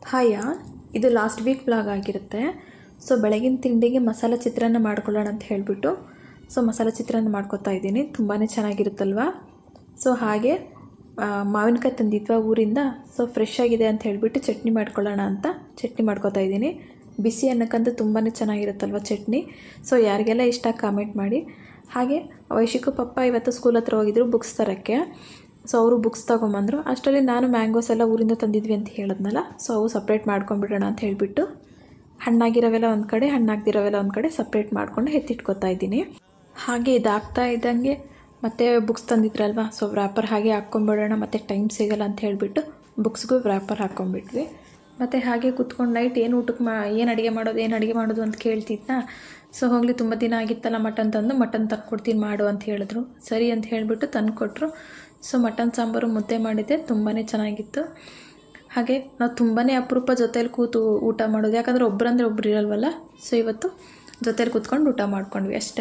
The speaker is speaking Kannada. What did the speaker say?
ಹಾಯ ಇದು ಲಾಸ್ಟ್ ವೀಕ್ ಬ್ಲಾಗ್ ಆಗಿರುತ್ತೆ. ಸೊ ಬೆಳಗಿನ ತಿಂಡಿಗೆ ಮಸಾಲೆ ಚಿತ್ರಾನ್ನ ಮಾಡ್ಕೊಳ್ಳೋಣ ಅಂತ ಹೇಳಿಬಿಟ್ಟು ಮಸಾಲೆ ಚಿತ್ರಾನ್ನ ಮಾಡ್ಕೊತಾ ಇದ್ದೀನಿ. ತುಂಬಾ ಚೆನ್ನಾಗಿರುತ್ತಲ್ವ. ಸೊ ಹಾಗೆ ಮಾವಿನಕಾಯಿ ತಂದಿದ್ವಾ ಊರಿಂದ. ಫ್ರೆಶ್ ಆಗಿದೆ ಅಂತ ಹೇಳಿಬಿಟ್ಟು ಚಟ್ನಿ ಮಾಡ್ಕೊಳ್ಳೋಣ ಅಂತ ಚಟ್ನಿ ಮಾಡ್ಕೊತಾ ಇದ್ದೀನಿ. ಬಿಸಿ ಅನ್ನಕ್ಕಂತೂ ತುಂಬಾ ಚೆನ್ನಾಗಿರುತ್ತಲ್ವ ಚಟ್ನಿ. ಯಾರಿಗೆಲ್ಲ ಇಷ್ಟ ಕಾಮೆಂಟ್ ಮಾಡಿ. ಹಾಗೆ ವೈಶಿಕು ಪಪ್ಪ ಇವತ್ತು ಸ್ಕೂಲ್ ಹತ್ರ ಹೋಗಿದ್ರು ಬುಕ್ಸ್ ತರೋಕ್ಕೆ. ಅವರು ಬುಕ್ಸ್ ತೊಗೊಂಬಂದರು. ಅಷ್ಟರಲ್ಲಿ ನಾನು ಮ್ಯಾಂಗೋಸ್ ಎಲ್ಲ ಊರಿಂದ ತಂದಿದ್ವಿ ಅಂತ ಹೇಳಿದ್ನಲ್ಲ. ಅವು ಸಪ್ರೇಟ್ ಮಾಡ್ಕೊಂಡ್ಬಿಡೋಣ ಅಂತ ಹೇಳಿಬಿಟ್ಟು ಹಣ್ಣಾಗಿರೋವೆಲ್ಲ ಒಂದು ಕಡೆ, ಹಣ್ಣಾಗ್ದಿರೋವೆಲ್ಲ ಒಂದು ಕಡೆ ಸಪ್ರೇಟ್ ಮಾಡಿಕೊಂಡು ಎತ್ತಿಟ್ಕೊತಾ ಇದ್ದೀನಿ. ಹಾಗೆ ಇದಾಗ್ತಾ ಇದ್ದಂಗೆ ಮತ್ತೆ ಬುಕ್ಸ್ ತಂದಿದ್ರಲ್ವ. ವ್ರ್ಯಾಪರ್ ಹಾಗೆ ಹಾಕ್ಕೊಂಬಿಡೋಣ, ಮತ್ತು ಟೈಮ್ ಸಿಗೋಲ್ಲ ಅಂತ ಹೇಳಿಬಿಟ್ಟು ಬುಕ್ಸ್ಗೂ ವ್ರ್ಯಾಪರ್ ಹಾಕ್ಕೊಂಬಿಟ್ವಿ. ಮತ್ತು ಹಾಗೆ ಕೂತ್ಕೊಂಡು ನೈಟ್ ಏನು ಊಟಕ್ಕೆ ಏನು ಅಡುಗೆ ಮಾಡೋದು ಅಂತ ಕೇಳ್ತಿದ್ನ. ಹೋಗಲಿ ತುಂಬ ದಿನ ಆಗಿತ್ತಲ್ಲ ಮಟನ್ ತಂದು, ಮಟನ್ ತಂದ್ಕೊಡ್ತೀನಿ ಮಾಡು ಅಂತ ಹೇಳಿದ್ರು. ಸರಿ ಅಂತ ಹೇಳಿಬಿಟ್ಟು ತಂದು ಕೊಟ್ಟರು. ಮಟನ್ ಸಾಂಬಾರು ಮುದ್ದೆ ಮಾಡಿದ್ದೆ, ತುಂಬಾ ಚೆನ್ನಾಗಿತ್ತು. ಹಾಗೆ ನಾವು ತುಂಬಾ ಅಪರೂಪ ಜೊತೇಲಿ ಕೂತು ಊಟ ಮಾಡೋದು. ಯಾಕಂದರೆ ಒಬ್ಬರಂದ್ರೆ ಒಬ್ರು ಇರಲ್ವಲ್ಲ. ಇವತ್ತು ಜೊತೇಲಿ ಕೂತ್ಕೊಂಡು ಊಟ ಮಾಡ್ಕೊಂಡ್ವಿ ಅಷ್ಟೇ.